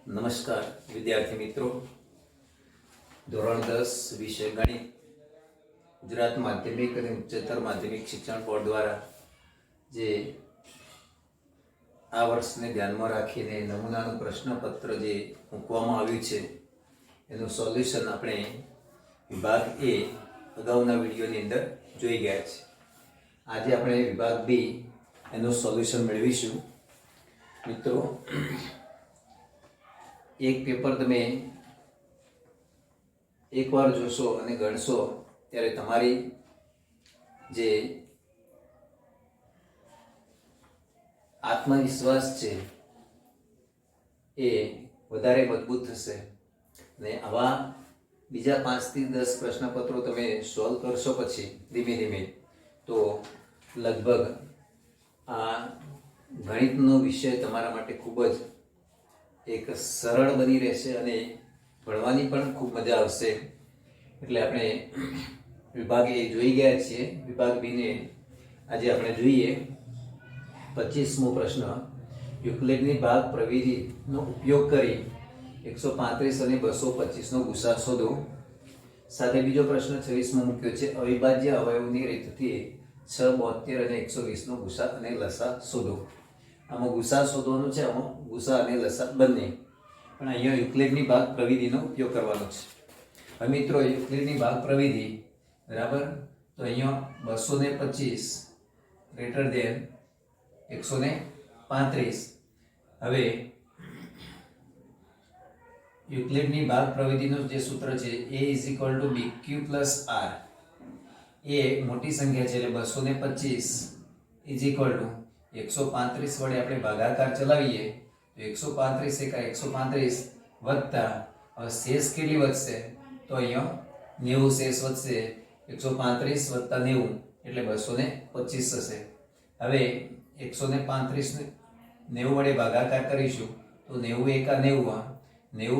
નમસ્કાર વિદ્યાર્થી મિત્રો, ધોરણ 10 વિષય ગણિત ગુજરાત માધ્યમિક અને ઉચ્ચતર માધ્યમિક શિક્ષણ બોર્ડ દ્વારા જે આ વર્ષને ધ્યાનમાં રાખીને નમૂનાનું પ્રશ્નપત્ર જે મૂકવામાં આવ્યું છે એનું સોલ્યુશન આપણે વિભાગ એ અગાઉના વિડીયોની અંદર જોઈ ગયા છે. આજે આપણે વિભાગ બી એનું સોલ્યુશન મેળવીશું. મિત્રો, એક પેપર તમે એકવાર જોશો અને ગણશો ત્યારે તમારી જે આત્મવિશ્વાસ છે એ વધારે મજબૂત થશે અને આવા બીજા 5 થી 10 પ્રશ્નપત્રો તમે સોલ્વ કરશો પછી ધીમે ધીમે તો લગભગ આ ગણિતનો વિષય તમારા માટે ખૂબ જ એક સરળ બની રહેશે અને ભણવાની પણ ખૂબ મજા આવશે. એટલે આપણે વિભાગ એ જોઈ ગયા છીએ. વિભાગ બીને આજે આપણે જોઈએ 25મો પ્રશ્ન. યુક્લિડની ભાગ પ્રવિધિનો ઉપયોગ કરી 135 અને 225 નો ગુસા શોધો. સાથે બીજો પ્રશ્ન 26મો મૂક્યો છે. અવિભાજ્ય અવયવની રીતથી 6, 72 અને 120 નો ગુસા અને લસા શોધો. આમાં ગુસા શોધવાનો છે, આમાં ગુસા અને લસા બંને, પણ અહીંયા યુક્લિડની ભાગ પ્રવિધિનો ઉપયોગ કરવાનો છે. હવે મિત્રો, યુક્લિડની ભાગ પ્રવિધિ બરાબર, તો અહીંયા 225 ગ્રેટર ધેન 135. હવે યુક્લિડની ભાગ પ્રવિધિનું જે સૂત્ર છે a = bq + r. એ મોટી સંખ્યા છે એટલે 225 = 135 વડે આપણે ભાગાકાર ચલાવીએ તો 135 એકા 135 વત્તા હવે શેષ કેટલી વધશે તો અહીંયા 90 શેષ વધશે. 135 + 90 એટલે 225 થશે. હવે 135 ને 90 વડે ભાગાકાર કરીશું તો 90 એકા 90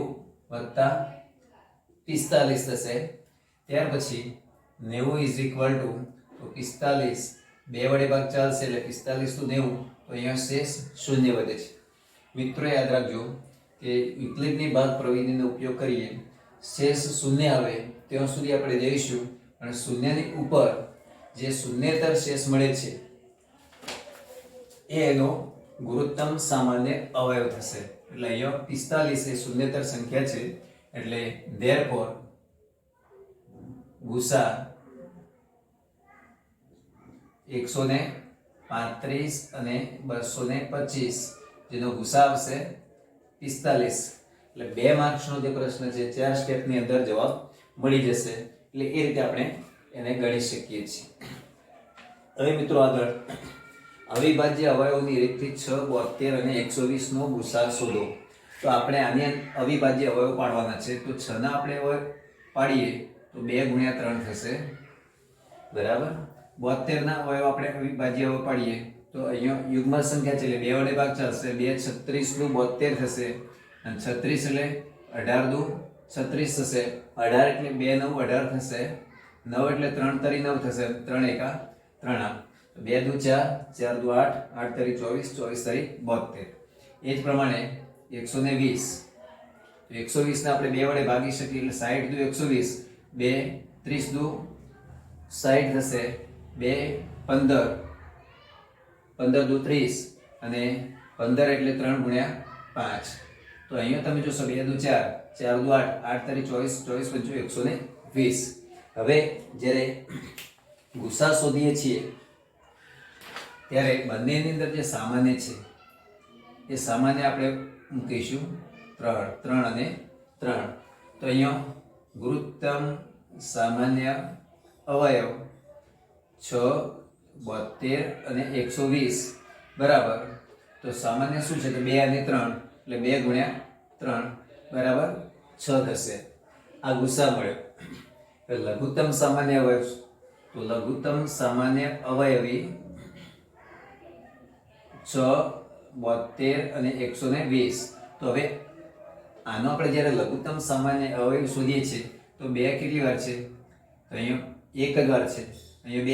વત્તા 45 થશે. ત્યાર પછી 90 = તો 45 2 વડે ભાગ ચાલશે એટલે 45 to 90 તો અહીંયા શેષ શૂન્ય વધે છે. મિત્રો, યાદ રાખજો કે યુક્લિડની ભાગ પ્રવિધિનો ઉપયોગ કરીએ શેષ શૂન્ય આવે ત્યાં સુધી આપણે જઈશું, અને શૂન્યની ઉપર જે શૂન્યેતર શેષ મળે છે એ એનો ગુરુત્તમ સામાન્ય અવયવ થશે. એટલે અહીંયા 45 એ શૂન્યેતર સંખ્યા છે, એટલે therefore ગુસા 135 અને 225 જેનો ગુસા આવશે 45. એટલે 2 માર્ક્સનો જે પ્રશ્ન છે 4 સ્ટેપની અંદર જવાબ મળી જશે. એટલે એ રીતે આપણે એને ગણી શકીએ છીએ. હવે મિત્રો, આગળ અવિભાજ્ય અવયવની રીતથી 6, 72 અને 120 નો ગુસા શોધો. તો આપણે આને અવિભાજ્ય અવયવ પાડવાના છે. તો 6 ના આપણે અવયવ પાડીએ તો 2 × 3 થશે બરાબર. 72 ના અવયવ આપણે અવિભાજ્ય અવયવ પાડીએ તો અહીંયા યુગ્મ સંખ્યા છે એટલે 2 વડે ભાગ ચાલશે. 2 36 નું 72 થશે અને 36 એટલે 18 દુ 36 થશે. 18 એટલે 2 9 18 થશે. 9 એટલે 3 તરી 9 થશે. 3 એકા 3 2 દુ 4 4 દુ 8 8 તરી 24 24 તરી 72. એ જ પ્રમાણે 120 120 ને આપણે 2 વડે ભાગી શકીએ એટલે 60 દુ 120 2 30 દુ 60 થશે. 2 15 15 દુ 30 અને 15 એટલે 3 × 5. તો અહીંયા તમે જોશો 2 દુ 4 4 દુ 8 8 તરી 24 24 × 120. હવે જ્યારે ગુસા શોધીએ છીએ ત્યારે બંનેની અંદર જે સામાન્ય છે એ સામાન્ય આપણે મૂકીશું 3 અને 3. તો અહીંયા ગુરુત્તમ સામાન્ય અવયવ 6, 72 અને 120 બરાબર. તો સામાન્ય શું છે તો 2 અને 3 એટલે 2 × 3 બરાબર 6 થશે. આ ગુસા મળ્યો. લઘુત્તમ સામાન્ય અવયવ, તો લઘુત્તમ સામાન્ય અવયવી 6, 72 અને 120. તો હવે આનો આપણે જ્યારે લઘુત્તમ સામાન્ય અવયવ શોધીએ છીએ તો 2 કેટલી વાર છે તો અહીંયા 1 જ વાર છે. અહીંયા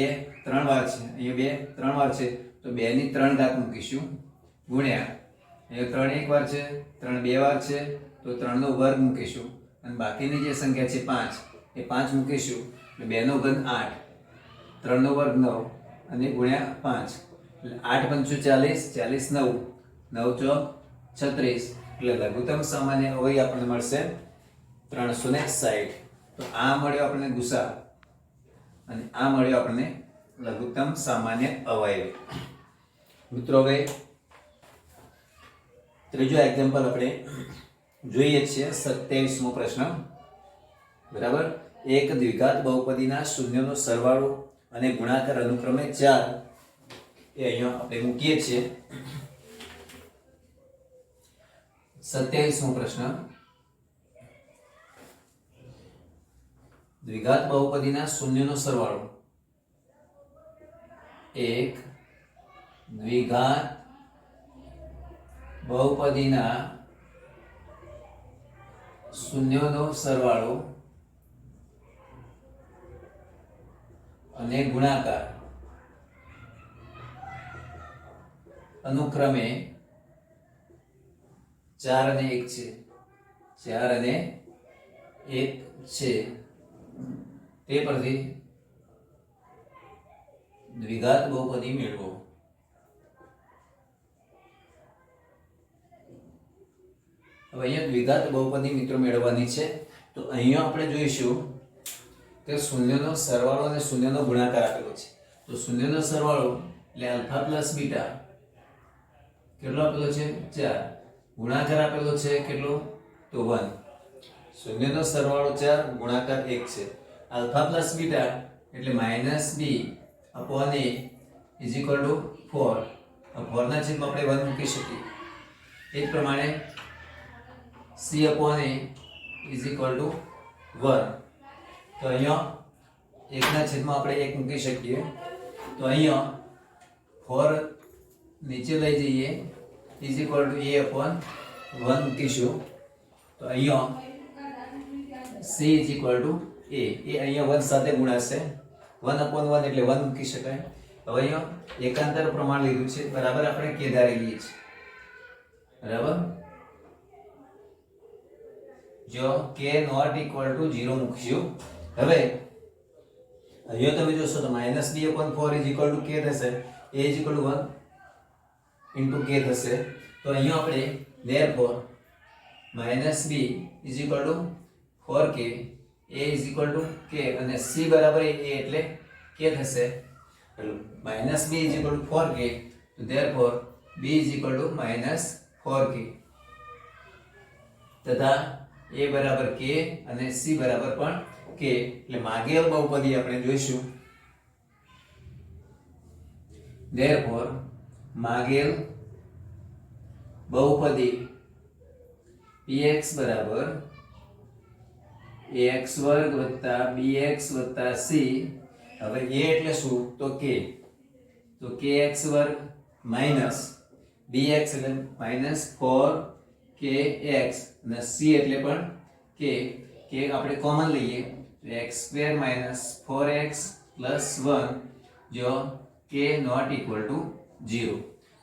2 3 વાર છે. અહીંયા 2 3 વાર છે. તો 2 ની 3 ઘાત મૂકીશું ગુણ્યા અહીંયા 3 એક વાર છે, 3 બે વાર છે, તો 3 નો વર્ગ મૂકીશું અને બાકીની જે સંખ્યા છે 5 એ 5 મૂકીશું એટલે 2 નો ઘન 8, 3 નો વર્ગ 9 અને ગુણ્યા 5 એટલે 8 પંચું 40, 40 9, 9 ચોક 36 એટલે લઘુત્તમ સામાન્ય અવયવ આપણને મળશે 360. તો આ મળ્યો આપણને ગુસા અને આ મળ્યો આપણને લઘુત્તમ સામાન્ય અવયવ. મિત્રો હવે ત્રીજો એક્ઝામ્પલ આપણે જોઈએ છીએ 27મો પ્રશ્ન. બરાબર, એક દ્વિઘાત બહુપદીના શૂન્યનો સરવાળો અને ગુણાકાર અનુક્રમે 4 એ અહીંયા આપણે મૂકીએ છીએ. 27મો પ્રશ્ન. દ્વિઘાત બહુપદીના શૂન્યનો સરવાળો. એક દ્વિઘાત બહુપદીના શૂન્યનો સરવાળો અને ગુણાકાર અનુક્રમે 4 અને 1 છે. 4 અને 1 છે. તે પરથી દ્વિઘાત બહુપદી મેળવો. હવે અહીંયા દ્વિઘાત બહુપદી મિત્રો મેળવવાની છે. તો અહીંયા આપણે જોઈશું કે શૂન્યનો સરવાળો અને શૂન્યનો ગુણાકાર આપેલો છે. તો શૂન્યનો સરવાળો એટલે આલ્ફા પ્લસ બીટા કેટલો આપેલો છે 4, ગુણાકાર આપેલો છે કેટલો તો 1. શૂન્યનો સરવાળો 4, ગુણાકાર 1 છે. આલ્ફા પ્લસ બીટા એટલે minus B upon A is equal to 4. આ 4 ના છેદમાં આપણે 1 મૂકી શકીએ. એ જ પ્રમાણે c upon A is equal two 1. તો અહીંયા 1 ના છેદમાં આપણે 1 મૂકી શકીએ. તો અહીંયા 4 નીચે લઈ જઈએ is equal to a upon 1 મૂકીશું. તો અહીંયા c is equal to a એ અહીંયા 1 સાથે ગુણાશે. 1 અપોન 1 એટલે 1 મૂકી શકાય. હવે અહીંયા એકાંતર પ્રમાણ લીધું છે, બરાબર આપણે k ધારી લઈએ છીએ. બરાબર, જો k નોટ ઇક્વલ ટુ 0 મૂકશું. હવે અહીંયા તમે જોશો તો -b upon 4 is equal to k થશે. a is equal to 1 into k થશે. તો અહીંયા આપણે therefore -b is equal to 4k, a is equal to k અને c બરાબર a એટલે k થશે. -b is equal to 4k, તો therefore b is equal to -4k તથા a બરાબર k અને c બરાબર પણ k. એટલે માગેલ બહુપદી આપણે જોઈશું. therefore માગેલ બહુપદી px બરાબર ax વર્ગ વત્તા bx વત્તા c. હવે a એટલે શું તો k, તો kx વર્ગ માઈનસ bx એટલે -4kx અને c એટલે પણ k. k આપણે કોમન લઈએ તો x² - 4x + 1 જો k નોટ ઇક્વલ ટુ 0.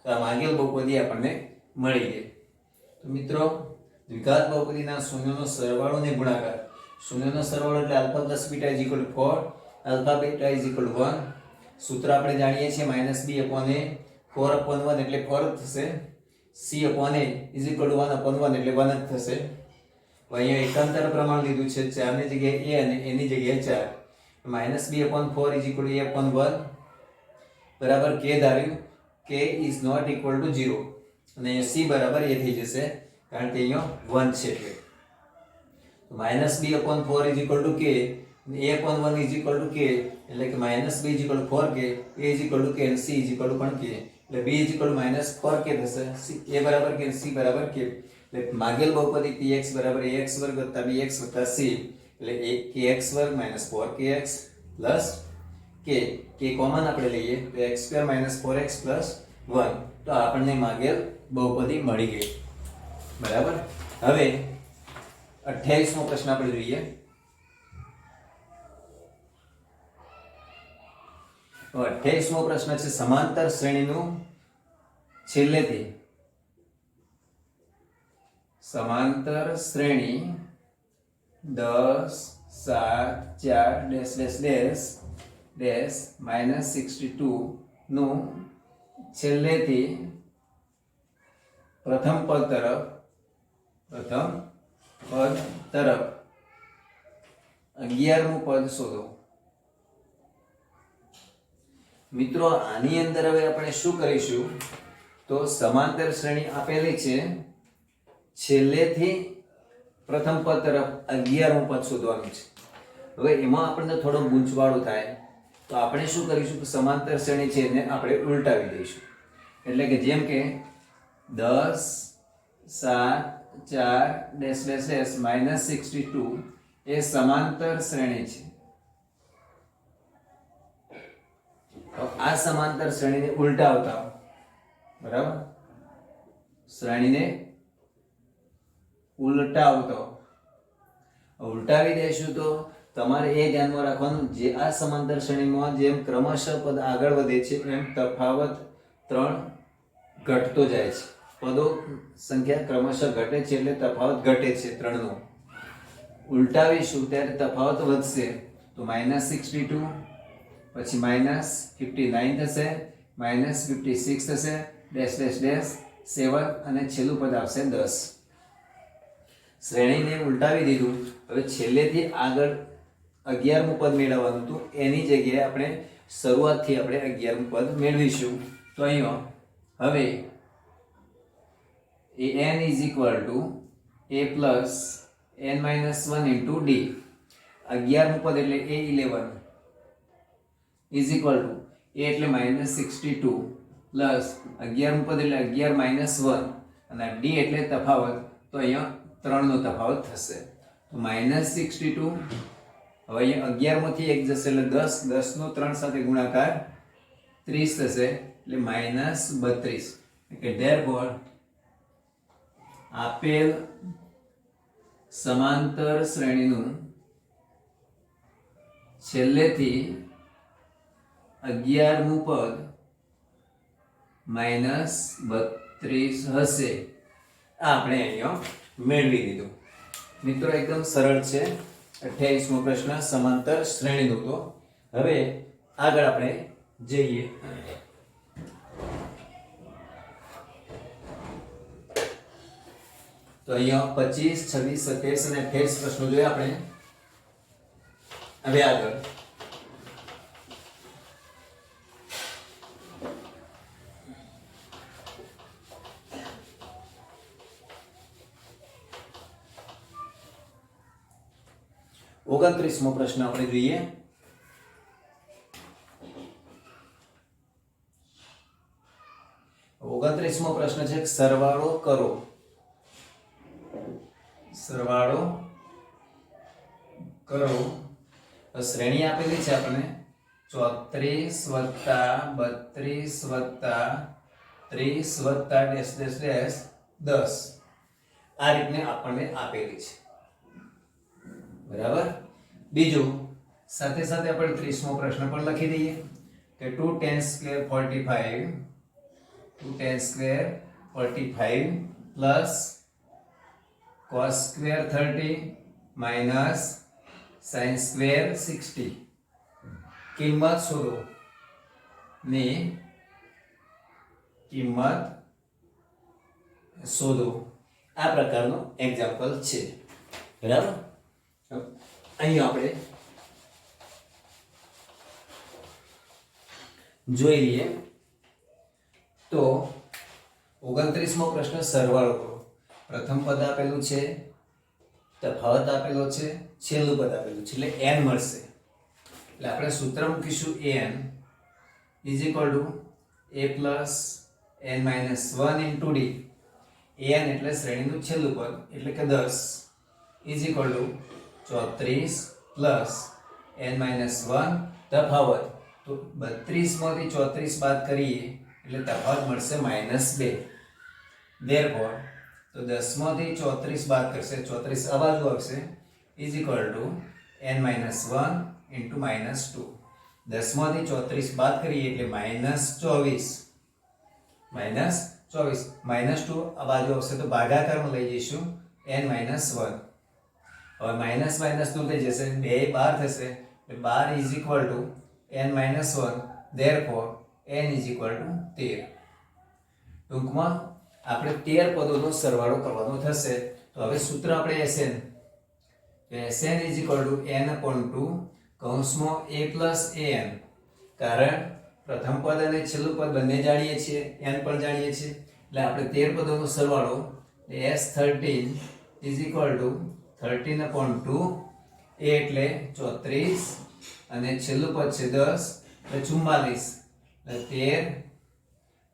તો આ માગેલ બહુપદી આપણને મળી ગઈ. તો મિત્રો દ્વિઘાત બહુપદીના શૂન્યનો સરવાળો અને ગુણાકાર. શૂન્યનો સરવાળો એટલે alpha plus beta is equal to 4, alpha beta is equal two 1. સૂત્ર આપણે જાણીએ છીએ -b upon a, 4 upon 1 એટલે 4 થશે. c upon a is equal two 1 upon 1 એટલે 1 જ થશે. અહીંયા એકાંતર પ્રમાણ લીધું છે 4 ની જગ્યાએ a અને a ની જગ્યાએ 4. -b upon 4 is equal to a upon 1 બરાબર k ધાર્યું. k is not equal to 0 અને અહીંયા c બરાબર a થઈ જશે કારણ કે અહીંયા 1 છે એટલે. -b upon 4 is equal to k, a upon 1 is equal to k એટલે કે -b is equal to 4k, a is equal to k and c is equal to પણ k. એટલે b is equal to -4k થશે. a બરાબર k c બરાબર k. એટલે માગેલ બહુપદી px બરાબર ax વર્ગ વત્તા bx વત્તા c એટલે kx વર્ગ -4kx plus k. k common આપણે લઈએ તો x² - 4x + 1. તો આપણને માગેલ બહુપદી મળી ગઈ. બરાબર, હવે 28મો પ્રશ્ન આપણે જોઈએ. 28મો પ્રશ્ન છે સમાંતર શ્રેણીનું છેલ્લેથી સમાંતર શ્રેણી 10 7 4 ડેશ ડેશ ડેશ ડેશ -62 નું છેલ્લેથી પ્રથમ પદ તરફ 11મું પદ શોધો. મિત્રો આની અંદર હવે આપણે શું કરીશું તો સમાંતર શ્રેણી આપેલી છે, છેલ્લેથી પ્રથમ પદ તરફ 11મું પદ શોધવાનું છે. હવે એમાં આપણને થોડો ગૂંચવાડો થાય તો આપણે શું કરીશું કે સમાંતર શ્રેણી છે એને આપણે ઉલટાવી દઈશું. એટલે કે જેમ કે 10 7 4 ડેશ ડેશ ડેશ -62 એ સમાંતર શ્રેણી છે. તો આ સમાંતર શ્રેણીને ઉલટાવતા, બરાબર, શ્રેણીને ઉલટાવી દેશું તો તમારે એ ધ્યાનમાં રાખવાનું જે આ સમાંતર શ્રેણીમાં જેમ ક્રમશઃ પદ આગળ વધે છે એમ તફાવત 3 ઘટતો જાય છે. પદો સંખ્યા ક્રમશઃ ઘટે છે એટલે તફાવત ઘટે છે 3 નો. ઉલટાવીશું ત્યારે તફાવત વધશે તો -62 પછી -59 થશે, -56 થશે, ડેશ ડેશ ડેશ 7 અને છેલ્લું પદ આવશે 10. શ્રેણીને ઉલટાવી દીધું. હવે છેલ્લેથી આગળ 11મું પદ મેળવવાનું હતું, એની જગ્યાએ આપણે શરૂઆતથી આપણે 11મું પદ મેળવીશું. તો અહીંયા હવે an is equal to a plus n minus 1 into d. 11મું પદ એટલે a11 is equal to a એટલે -62 plus 11મું પદ એટલે 11 minus 1 અને d એટલે તફાવત, તો અહીંયા 3 નો તફાવત થશે. તો -62, હવે અહીંયા 11માંથી 1 જશે એટલે 10, 10 નો 3 સાથે ગુણાકાર 30 થશે એટલે -32. એટલે therefore આપેલ સમાંતર શ્રેણીનું છેલ્લેથી 11મું પદ -32 હશે. આ આપણે અહીંયા મેળવી લીધું. મિત્રો એકદમ સરળ છે. 28મો પ્રશ્ન સમાંતર શ્રેણીનો. તો હવે આગળ આપણે જઈએ. તો અહીંયા 25, 26, 27 અને 28 પ્રશ્નો જોઈએ આપણે. હવે આગળ 29મો પ્રશ્ન આપણે જોઈએ. ઓગણત્રીસમો પ્રશ્ન છે સરવાળો કરો. શ્રેણી આપેલી છે આપણને 34 + 32 + 30 + ડેશ ડેશ ડેશ 10. આ રીતને આપણને આપેલી છે, બરાબર. બીજું સાથે સાથે આપણે 30મો પ્રશ્ન પણ લખી દઈએ કે 2 10 square 45 plus cos square 30 minus sin square 60. કિંમત શોધો ની કિંમત શોધો. આ પ્રકારનો એક્ઝામ્પલ છે, બરાબર. અહીં આપણે જોઈ લઈએ તો 29મો પ્રશ્ન સરવાળો કરો. પ્રથમ પદ આપેલું છે, તફાવત આપેલો છે, છેલ્લું પદ આપેલું છે એટલે n મળશે. એટલે આપણે સૂત્ર મૂકીશું an is equal to a plus n minus 1 into d. an એટલે શ્રેણીનું છેલ્લું પદ એટલે કે 10 is equal to 34 plus n minus 1 તફાવત. તો 32 માંથી 34 બાદ કરીએ એટલે તફાવત મળશે -2. therefore તો 10 માંથી 34 બાદ કરશે, 34 આ બાજુ આવશે is equal to n minus 1 into -2. 10 માંથી 34 બાદ કરીએ એટલે -24 24 -2 આ બાજુ આવશે તો ભાગાકારમાં લઈ જઈશું n-1. હવે માઇનસ માઇનસ દૂર થઈ જશે, 2 12 થશે એટલે 12 = n-1. therefore n = 13. ટૂંકમાં આપણે 13 પદોનો સરવાળો કરવાનો થશે. તો હવે સૂત્ર આપણે Sn = n/2 કૌંસમાં a + an. કારણ પ્રથમ પદ અને છેલ્લું પદ બંને જાણીએ છીએ, n પણ જાણીએ છીએ, એટલે આપણે 13 પદોનો સરવાળો S13 = 13/2. a એટલે 34 અને છેલ્લું પદ છે 10 એટલે 44. એટલે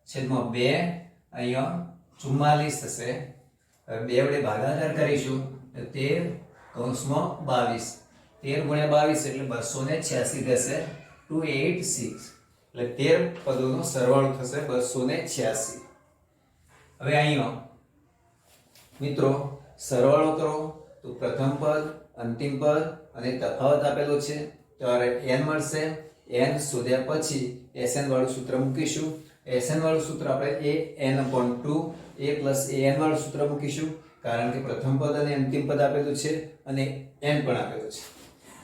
13/2 અહીંયા 44 થશે. હવે 2 વડે ભાગાકાર કરીશું એટલે 13 કૌંસમાં 22. 13 × 22 એટલે 286 થશે. 286 એટલે 13 પદોનો સરવાળો થશે 286. હવે અહીંયા મિત્રો સરવાળો કરો તો પ્રથમ પદ, અંતિમ પદ અને તફાવત આપેલો છે, ત્યારે n મળશે. n શોધ્યા પછી Sn વાળું સૂત્ર મૂકીશું. Sn વાળું સૂત્ર આપણે an/2 a + an વાળું સૂત્ર મૂકીશું, કારણ કે પ્રથમ પદ અને અંતિમ પદ આપેલું છે અને n પણ આપેલું છે.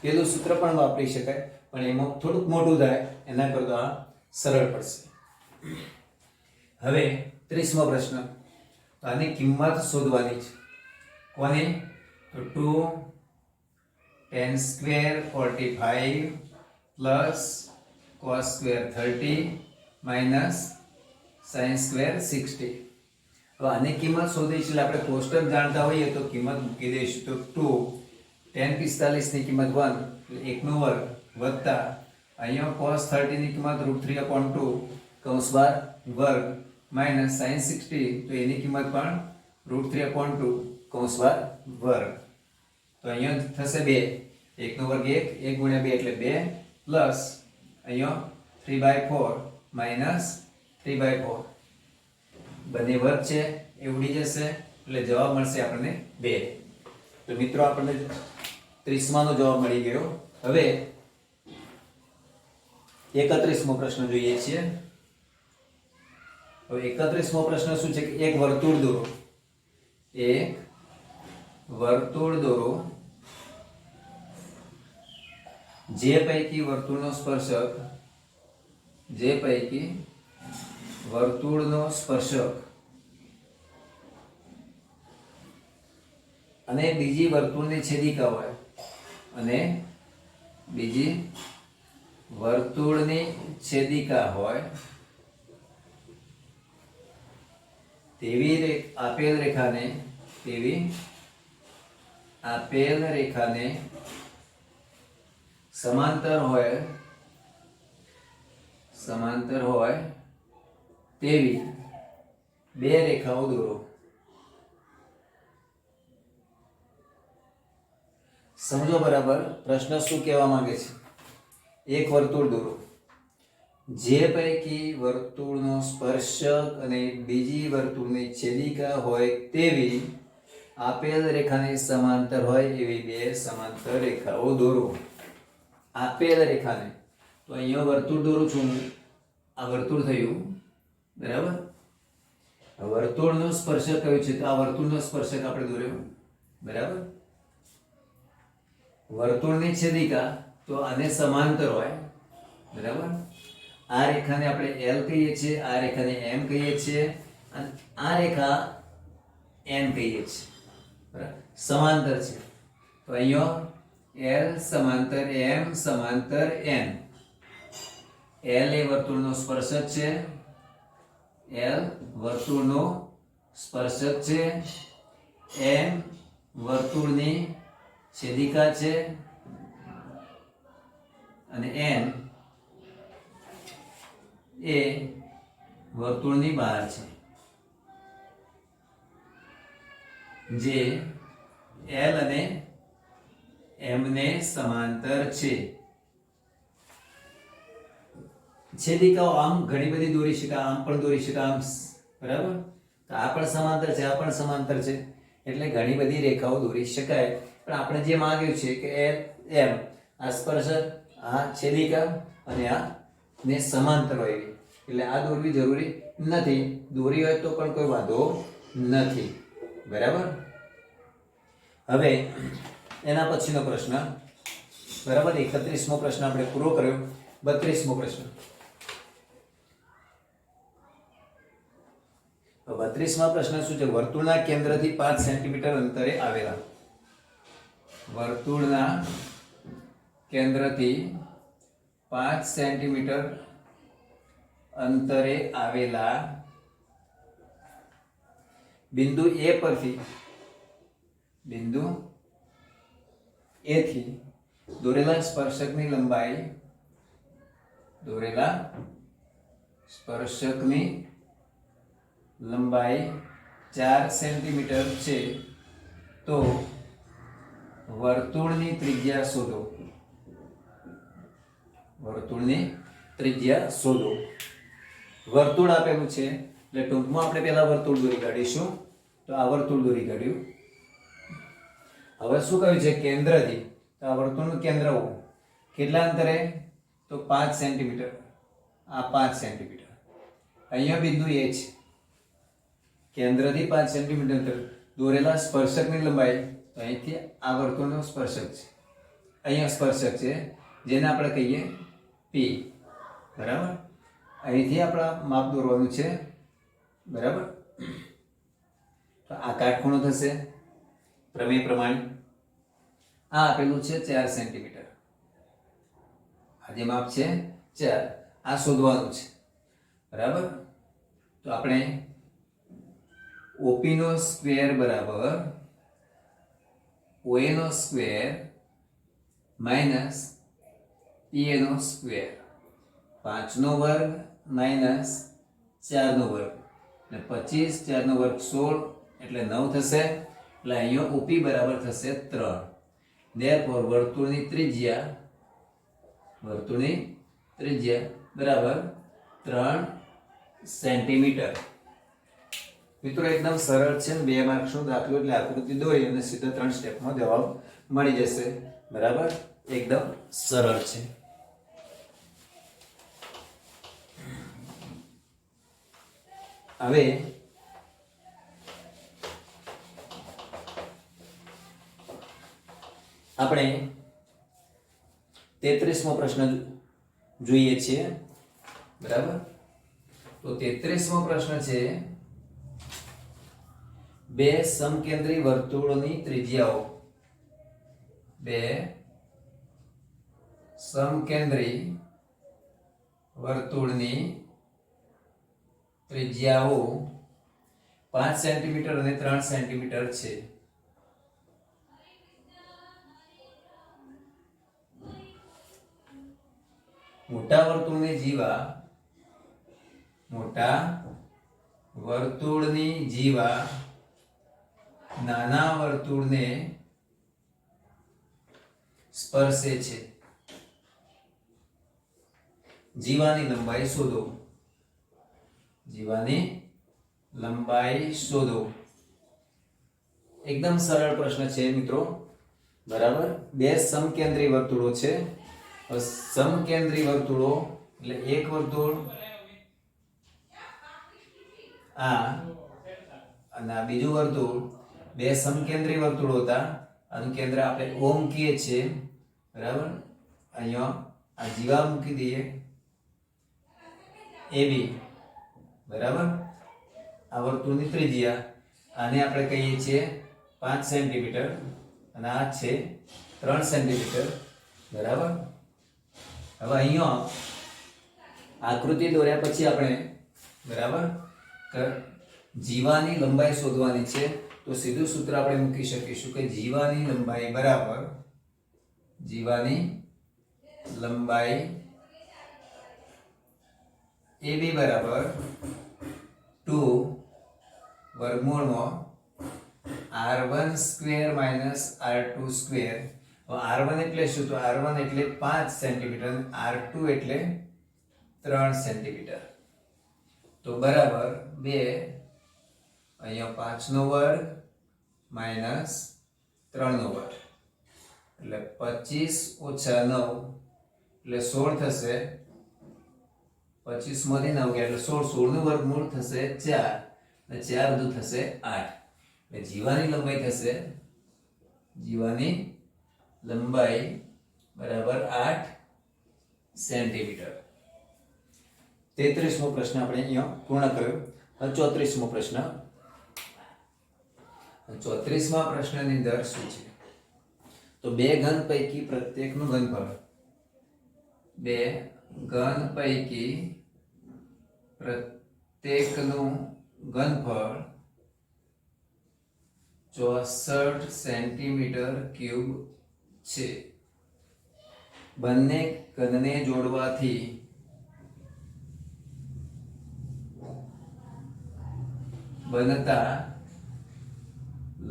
પેલું સૂત્ર પણ વાપરી શકાય, પણ એમાં થોડુંક મોટું થાય, એના કરતા સરળ પડશે. હવે 30મો પ્રશ્ન. તો આની કિંમત શોધવાની છે. કોની? તો 2 tan² 45 + cos² 30 - sin² 60. હવે આની કિંમત શોધી છે એટલે આપણે કોષ્ટક જાણતા હોઈએ તો કિંમત મૂકી દઈશું. તો 2 tan 45 ની કિંમત 1 એટલે 1/2 વત્તા અહીંયા cos 30 ની કિંમત √3/2 કૌંસ બાર વર્ગ માઇનસ sin 60 તો એની કિંમત પણ √3/2 કૌંસ બાર વર્ગ. તો અહીંયા થશે 2, 1/2 1, 1 × 2 એટલે 2 પ્લસ અહીંયા 3/4 માઇનસ 3/4 બંને વર્ગ છે એ ઉડી જશે એટલે જવાબ મળશે આપણને 2. તો મિત્રો આપણને 30માનો જવાબ મળી ગયો. હવે 31મો પ્રશ્ન જોઈએ છીએ. હવે 31મો પ્રશ્ન શું છે કે એક વર્તુળ દોરો. એક વર્તુળ દોરો જે પૈકી વર્તુળનો સ્પર્શક અને બીજી વર્તુળની છેદિકા હોય તેવી આપેલ રેખાને સમાંતર હોય તેવી બે રેખાઓ દોરો. સમજો બરાબર પ્રશ્ન શું કહેવા માંગે છે. એક વર્તુળ દોરો જે પૈકી વર્તુળનો સ્પર્શક અને બીજી વર્તુળની છેદિકા હોય તેવી આપેલ રેખાને સમાંતર હોય એવી બે સમાંતર રેખાઓ દોરો. આપેલ રેખાને, તો અહીંયા વર્તુળ દોરું છું, આ વર્તુળ થયું બરાબર. વર્તુળનો સ્પર્શક કયો છે તો આ વર્તુળનો સ્પર્શક આપણે દોર્યો બરાબર. વર્તુળની છેદિકા તો આને સમાંતર હોય બરાબર. આ રેખાને આપણે L કહીએ છીએ, આ રેખાને M કહીએ છીએ અને આ રેખા N કહીએ છીએ બરાબર. સમાંતર છે તો અહીંયા L સમાંતર M સમાંતર N. L એ વર્તુળનો સ્પર્શક છે, L વર્તુળનો સ્પર્શક છે, M વર્તુળની છેદિકા છે અને N એ વર્તુળની બહાર છે, જે L અને M ને સમાંતર છે. છેદિકાઓ આમ ઘણી બધી દોરી શકાય, આમ પણ દોરી શકાય, આમ બરાબર. તો આ પણ સમાંતર છે, આ પણ સમાંતર છે, એટલે ઘણી બધી રેખાઓ દોરી શકાય. પણ આપણે જે માંગ્યું છે કે M આ સ્પર્શક, આ છેદિકા અને આ ને સમાંતર હોય એટલે આ દોરવી જરૂરી નથી, દોરી હોય તો પણ કોઈ વાંધો નથી. બરાબર. હવે એના પછીનો પ્રશ્ન, બરાબર, 31મો પ્રશ્ન આપણે પૂરો કર્યો. 32મો પ્રશ્ન. 32મા પ્રશ્ન શું છે? વર્તુળના કેન્દ્રથી 5 સેન્ટીમીટર અંતરે આવેલા, વર્તુળના કેન્દ્રથી 5 સેન્ટીમીટર અંતરે આવેલા બિંદુ A પરથી, બિંદુ A થી દોરેલા સ્પર્શકની લંબાઈ, દોરેલા સ્પર્શકની લંબાઈ 4 સેન્ટીમીટર છે, તો વર્તુળની ત્રિજ્યા શોધો. વર્તુળની ત્રિજ્યા શોધો. વર્તુળ આપેલું છે એટલે ટૂંકમાં આપણે પહેલા વર્તુળ દોરી કાઢીશું. તો આ વર્તુળ દોરી કાઢ્યું. હવે શું કહ્યું છે? કેન્દ્રથી. તો આ વર્તુળનું કેન્દ્ર કેટલા અંતરે? તો 5 સેન્ટીમીટર. આ 5 સેન્ટીમીટર. અહીંયા બિંદુ A છે, કેન્દ્રથી 5 સેન્ટીમીટર અંતર. દોરેલા સ્પર્શકની લંબાઈ, તો અહીંથી આ વર્તુળનો સ્પર્શક છે, અહીંયા સ્પર્શક છે જેને આપણે કહીએ P. બરાબર. અહીંથી આપણા માપ દોરવાનું છે. બરાબર. તો આ કાટખૂણો થશે પ્રમેય પ્રમાણે. આ આપેલું છે 4 સેન્ટીમીટર. આ જે માપ છે 4, આ શોધવાનું છે. બરાબર. તો આપણે OP નો સ્ક્વેર બરાબર OA નો સ્ક્વેર માઇનસ PA નો સ્ક્વેર, 5 નો વર્ગ માઇનસ 4 નો વર્ગ, એટલે 25, 4 નો વર્ગ 16, એટલે 9 થશે. એટલે અહીંયા OP બરાબર થશે 3. Therefore વર્તુળની ત્રિજ્યા બરાબર 3 સેન્ટીમીટર. મિત્રો એકદમ સરળ છે. 2 માર્ક્સનો દાખલો એટલે આકૃતિ દોરી અને સીધા 3 સ્ટેપમાં જવાબ મળી જશે. બરાબર. એકદમ સરળ છે. હવે આપણે 33મો પ્રશ્ન જોઈએ છીએ. બરાબર. તો 33મો પ્રશ્ન છે, 2 સમકેન્દ્રી વર્તુળોની ત્રિજ્યાઓ, 2 સમકેન્દ્રી વર્તુળની ત્રિજ્યાઓ 5 સેન્ટીમીટર અને 3 સેન્ટીમીટર છે. મોટા વર્તુળની જીવા નાના વર્તુળને સ્પર્શે છે. જીવાની લંબાઈ શોધો. જીવાની લંબાઈ શોધો. એકદમ સરળ પ્રશ્ન છે મિત્રો. બરાબર. 2 સમકેન્દ્રી વર્તુળો છે. સમકેન્દ્રી વર્તુળો એટલે એક વર્તુળ આ અને આ બીજું વર્તુળ, 2 સમકેન્દ્રી વર્તુળો હતા. આનું કેન્દ્ર આપણે O મૂકીએ છીએ. બરાબર. અહીંયા આ જીવા મૂકી દઈએ AB. બરાબર. આ વર્તુળની ત્રિજ્યા, આને આપણે કહીએ છીએ 5 સેન્ટીમીટર અને આ છે 3 સેન્ટીમીટર. બરાબર. હવે અહીંયા આકૃતિ દોર્યા પછી આપણે બરાબર જીવાની લંબાઈ શોધવાની છે. તો સીધું સૂત્ર આપણે મૂકી શકીશું કે જીવાની લંબાઈ બરાબર AB બરાબર 2 વર્ગમૂળમાં R1 square minus R2 square. R1 એટલે શું? તો R1 એટલે 5 સેન્ટીમીટર, R2 એટલે 3 સેન્ટીમીટર. તો બરાબર 2, અહીંયા 5 નો વર્ગ માઇનસ 3 નો વર્ગ, એટલે 25 ઓછા 9 એટલે 16 થશે. 25 માંથી 9 ગયા એટલે 16, 16 નું વર્ગમૂળ થશે 4 અને 4 દુ થશે 8 એટલે જીવાની લંબાઈ થશે બરાબર 8 સેન્ટીમીટર. 33મો પ્રશ્ન આપણે અહીંયા પૂર્ણ કર્યો. હવે 34મો પ્રશ્ન. 34મા પ્રશ્નની અંદર શું છે? તો બે ઘન પૈકી પ્રત્યેકનું ઘનફળ પ્રત્યેકનું ઘનફળ 64 સેન્ટીમીટર ક્યુબ છે. બંને ઘનને જોડવાથી બનતા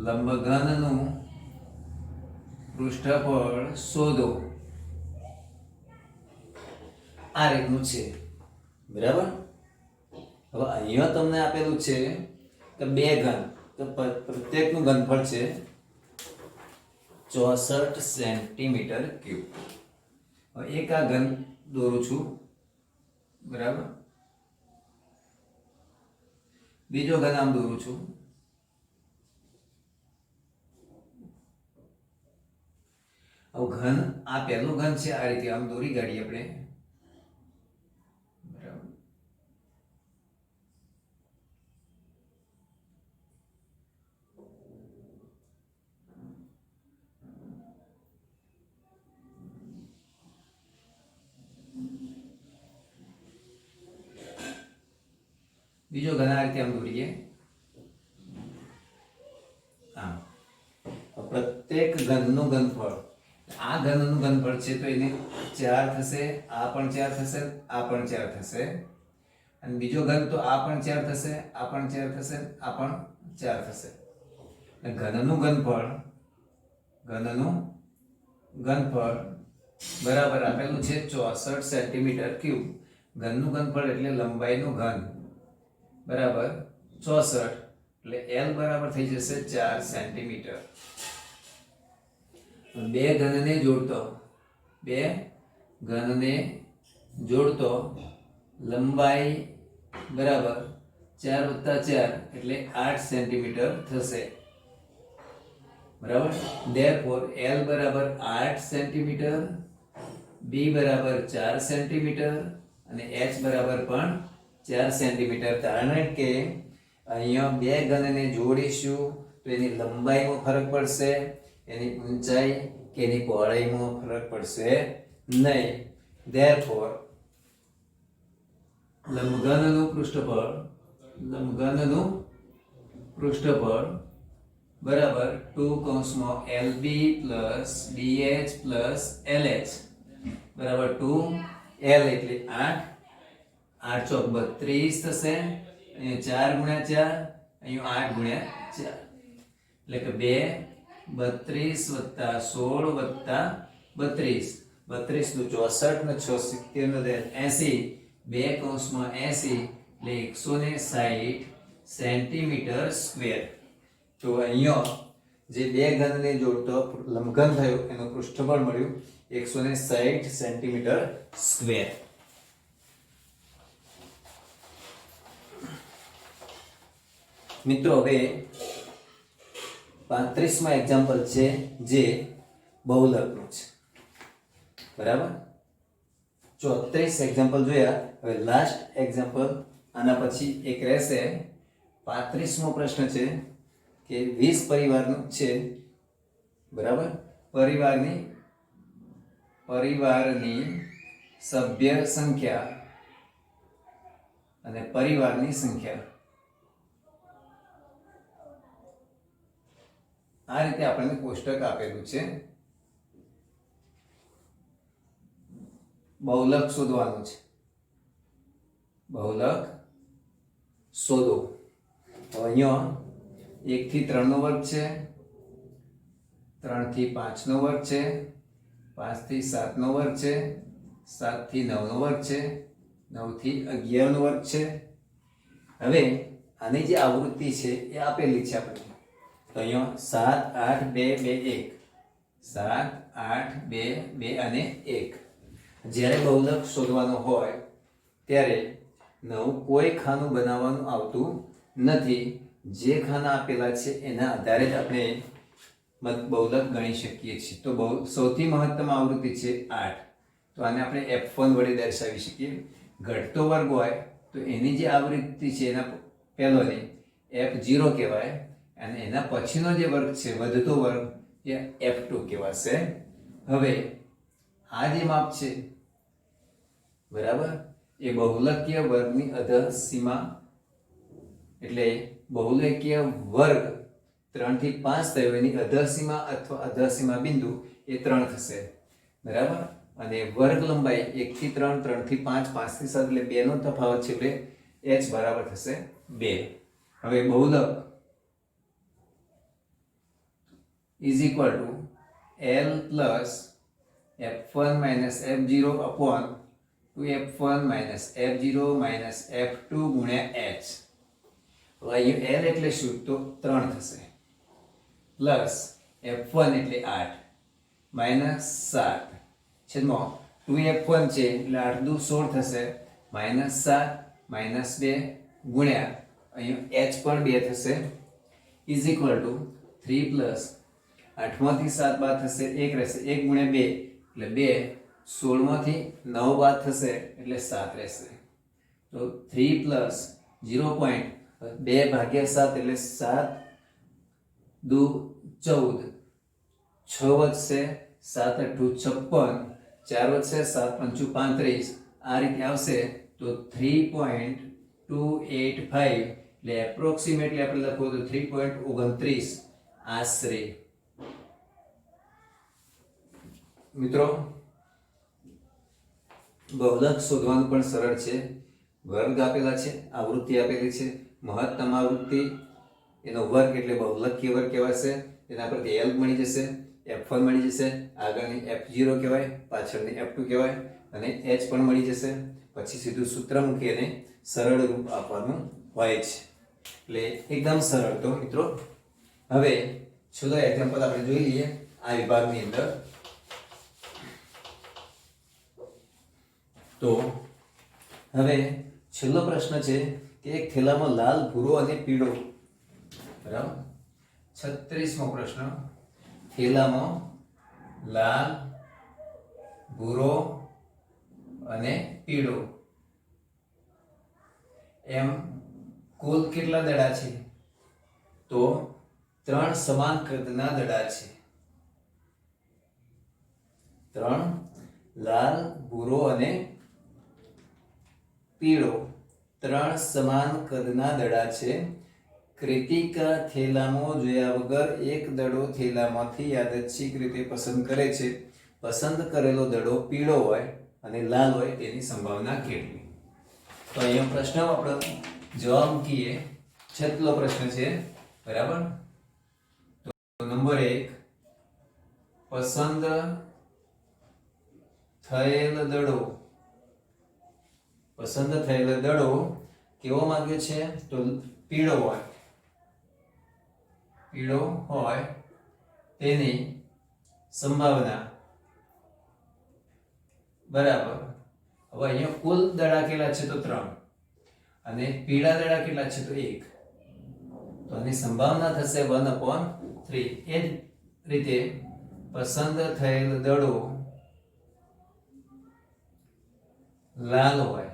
લંબઘનનું પૃષ્ઠફળ શોધો. આ રીતનું છે. બરાબર. હવે અહીંયા તમને આપેલું છે કે બે ઘન, તો પ્રત્યેકનું ઘનફળ છે 64 સેન્ટીમીટર ક્યુબ. હવે એક આ ઘન દોરું છું. બરાબર. બીજો ઘન આમ દોરું છું. હવે ઘન આ પહેલું ઘન છે, આ રીતે આમ દોરી કાઢીએ આપણે. બરાબર. બીજો ઘન આ રીતે આમ દોરીએ. આમ પ્રત્યેક ઘનનું ઘનફળ, આ ઘનનું ઘનફળ છે તો એને 4 થશે, આ પણ 4 થશે, આ પણ 4 થશે. અને બીજો ઘન તો આ પણ 4 થશે, આ પણ 4 થશે, આ પણ 4 થશે. અને ઘનનું ઘનફળ બરાબર આપેલું છે 64 સેન્ટીમીટર ક્યુબ. ઘનનું ઘનફળ એટલે લંબાઈનું ઘન બરાબર 64 એટલે L બરાબર થઈ જશે 4 સેન્ટીમીટર. બે ઘનને જોડતો લંબાઈ બરાબર 4 + 4 એટલે 8 સેન્ટીમીટર થશે. બરાબર. therefore L બરાબર 8 સેન્ટીમીટર, B બરાબર 4 સેન્ટીમીટર અને H બરાબર પણ 4 સેન્ટીમીટર. કારણ કે અહીંયા બે ઘનને જોડીશું તો એની લંબાઈમાં ફરક પડશે, એની ઊંચાઈ કે એની પહોળાઈમાં ફરક પડશે નહીં. therefore લંબઘનનું પૃષ્ઠફળ બરાબર 2 LB + BH + LH બરાબર 2L એટલે 8, 8 ચોક 32 થશે. અહીંયા 4 × 4, અહીંયા 8 × 4 એટલે કે 2 32 + 16 + 32, 32 દુ 64 ને 6 70 ને 80, 2 કૌંસમાં 80 એટલે 160 સેન્ટીમીટર સ્ક્વેર. તો અહીંયા જે બે ઘનને જોડતો લંબઘન થયો એનું પૃષ્ઠફળ મળ્યું 160 સેન્ટીમીટર સ્ક્વેર. મિત્રો હવે 35માં એક્ઝામ્પલ છે જે બહુલકનું છે. બરાબર. 34 એક્ઝામ્પલ જોયા. હવે લાસ્ટ એક્ઝામ્પલ આના પછી એક રહેશે. 35મો પ્રશ્ન છે કે 20 પરિવારનું છે. બરાબર. પરિવારની સભ્ય સંખ્યા અને પરિવારની સંખ્યા આ રીતે આપણને કોષ્ટક આપેલું છે. બહુલક શોધવાનું છે. બહુલક શોધો. તો અહીંયા 1 થી 3 નો વર્ગ છે, 3 થી 5 નો વર્ગ છે, 5 થી 7 નો વર્ગ છે, 7 થી 9 નો વર્ગ છે, 9 થી 11 નો વર્ગ છે. હવે આની જે આવૃત્તિ છે એ આપેલી છે આપણે. તો અહીંયા 7 8 2 2 1, 7 8 2 2 અને 1. જ્યારે બહુલક શોધવાનો હોય ત્યારે નવું કોઈ ખાનું બનાવવાનું આવતું નથી. જે ખાના આપેલા છે એના આધારે જ આપણે બહુલક ગણી શકીએ છીએ. તો સૌથી મહત્તમ આવૃત્તિ છે 8. તો આને આપણે F1 વડે દર્શાવી શકીએ. ઘટતો વર્ગ હોય તો એની જે આવૃત્તિ છે એના પહેલોને F0 કહેવાય અને એના પછીનો જે વર્ગ છે વધતો વર્ગ એ F2 કહેવાશે. હવે આ જે માપ છે બરાબર એ બહુલકીય વર્ગની અધઃસીમા એટલે બહુલકીય વર્ગ 3 થી 5 થયો એની અધઃસીમા અથવા અધઃસીમા બિંદુ એ 3 થશે. બરાબર. અને વર્ગ લંબાઈ 1 થી 3, 3 થી 5, 5 થી 7 એટલે 2 નો તફાવત છે એટલે h બરાબર થશે 2. હવે બહુલક is equal to L plus F1 minus F0 upon 2F1 minus F0 minus F2 ગુણ્યા h. હવે અહીં L એટલે શું? તો 3 થશે પ્લસ F1 એટલે 8 માઇનસ 7 છેદમાં 2F1 છે એટલે 8 દુ 16 થશે માઇનસ 7 માઇનસ 2 ગુણ્યા અહીં h પણ 2 થશે ઇઝ ઇક્વલ ટુ 3 પ્લસ 8 માંથી 7 બાદ થશે 1 રહેશે 1 ગુણ્યા 2 એટલે 2 16 માંથી 9 બાદ થશે એટલે 7 રહેશે. તો 3 પ્લસ 0.2 ભાગ્યા 7 એટલે 7 દુ 14 6 વધશે 7 8 56 4 વધશે 7 5 35 આ રીતે આવશે. તો 3.285 એટલે એપ્રોક્સિમેટલી આપણે લખવું તો 3.29 આશરે. મિત્રો બહુલક શોધવાનું પણ સરળ છે. વર્ગ આપેલા છે, આવૃત્તિ આપેલી છે, મહત્તમ આવૃત્તિ એનો વર્ગ એટલે બહુલકીય વર્ગ કહેવાશે. એના પરથી L મળી જશે, F1 મળી જશે, આગળની F0 કહેવાય, પાછળની F2 કહેવાય અને h પણ મળી જશે. પછી સીધું સૂત્ર મૂકી અને સરળ રૂપ આપવાનું હોય છે એટલે એકદમ સરળ. તો મિત્રો હવે છેલ્લો એક્ઝામ્પલ આપણે જોઈ લઈએ આ વિભાગની અંદર. તો હવે છેલ્લો પ્રશ્ન છે કે એક થેલામાં લાલ, ભૂરો અને પીળો, બરાબર. 36મો પ્રશ્ન. થેલામાં લાલ, ભૂરો અને પીળો એમ કુલ કેટલા દડા છે? તો 3 સમાન કદના દડા છે. 3 લાલ, ભૂરો અને પીળો 3 સમાન કદના દડા છે. કૃતિકા થેલામાં જોયા વગર એક દડો થેલામાંથી યાદચ્છિક રીતે પસંદ કરે છે. પસંદ કરેલો દડો પીળો હોય અને લાલ હોય તેની સંભાવના કેટલી? તો અહીંયા પ્રશ્ન આપણે જવાબ મૂકીએ. છેલ્લો પ્રશ્ન છે, બરાબર. તો નંબર 1 પસંદ થયેલ દડો કેવો માંગ્યો છે? તો પીળો હોય તેની સંભાવના, બરાબર. હવે અહીંયા કુલ દડા કેટલા છે? તો 3 અને પીળા દડા કેટલા છે? તો 1. તો આની સંભાવના થશે 1/3. એ જ રીતે પસંદ થયેલ દડો લાલ હોય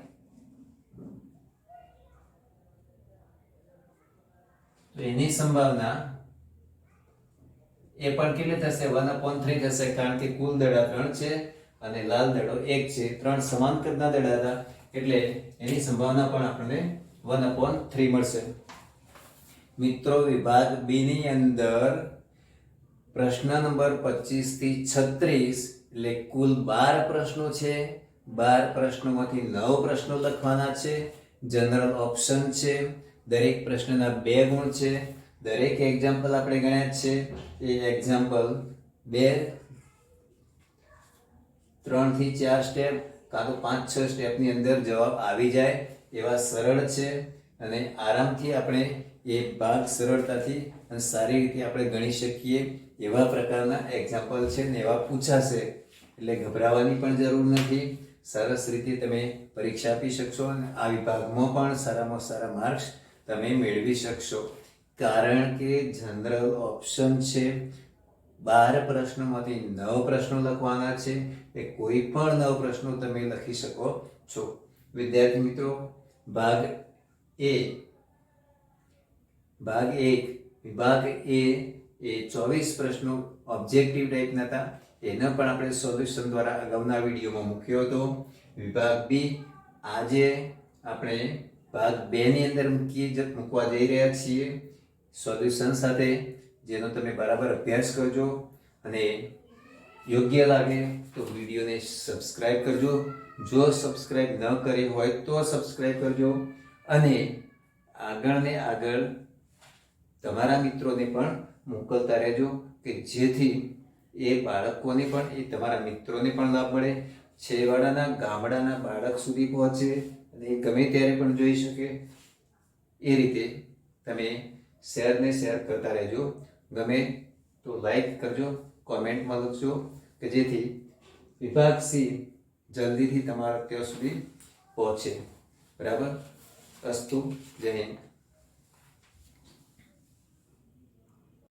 તો એની સંભાવના એ પણ કેટલી થશે? 1/3 થશે, કારણ કે કુલ દડા 3 છે અને લાલ દડો 1 છે. 3 સમાન કદના દડા હતા એટલે એની સંભાવના પણ આપણને 1/3 મળશે. મિત્રો વિભાગ બી ની અંદર પ્રશ્ન નંબર 25 થી 36 એટલે કુલ 12 પ્રશ્નો છે. 12 પ્રશ્નોમાંથી 9 પ્રશ્નો લખવાના છે. જનરલ ઓપ્શન છે. દરેક પ્રશ્નના 2 ગુણ છે. દરેક એક્ઝામ્પલ આપણે ગણ્યા છે. એ એક્ઝામ્પલ 3 થી 4 સ્ટેપ કાં તો 5-6 સ્ટેપની અંદર જવાબ આવી જાય એવા સરળ છે અને આરામથી આપણે એ ભાગ સરળતાથી અને સારી રીતે આપણે ગણી શકીએ એવા પ્રકારના એક્ઝામ્પલ છે ને એવા પૂછાશે એટલે ગભરાવાની પણ જરૂર નથી. સરસ રીતે તમે પરીક્ષા આપી શકશો અને આ વિભાગમાં પણ સારામાં સારા માર્ક્સ તમે મેળવી શકશો. કારણ કે જનરલ ઓપ્શન છે, 12 પ્રશ્નોમાંથી 9 પ્રશ્નો લખવાના છે. એ કોઈ પણ 9 પ્રશ્નો તમે લખી શકો છો. વિદ્યાર્થી મિત્રો, ભાગ 1 વિભાગ એ 24 પ્રશ્નો ઓબ્જેક્ટિવ ટાઈપના હતા. એનો પણ આપણે સોલ્યુશન દ્વારા અગાઉના વિડીયોમાં મૂક્યો હતો. વિભાગ બી આજે આપણે ભાગ 2 ની અંદર મૂકવા જઈ રહ્યા છીએ સોલ્યુશન સાથે, જેનો તમે બરાબર અભ્યાસ કરજો અને યોગ્ય લાગે તો વિડીયોને સબસ્ક્રાઇબ કરજો. જો સબસ્ક્રાઇબ ન કરી હોય તો સબસ્ક્રાઇબ કરજો અને આગળ ને આગળ તમારા મિત્રોને પણ મોકલતા રહેજો કે જેથી એ બાળકોને પણ એ તમારા મિત્રોને પણ લાભ મળે, છેવાડાના ગામડાના બાળક સુધી પહોંચે અને એ ગમે ત્યારે પણ જોઈ શકે. એ રીતે તમે શેર કરતા રહેજો. ગમે તો લાઈક કરજો, કોમેન્ટમાં લખજો કે જેથી વિભાગ સી જલ્દીથી તમારા ત્યાં સુધી પહોંચે. બરાબર? અસ્તુ. જય હિન્દ.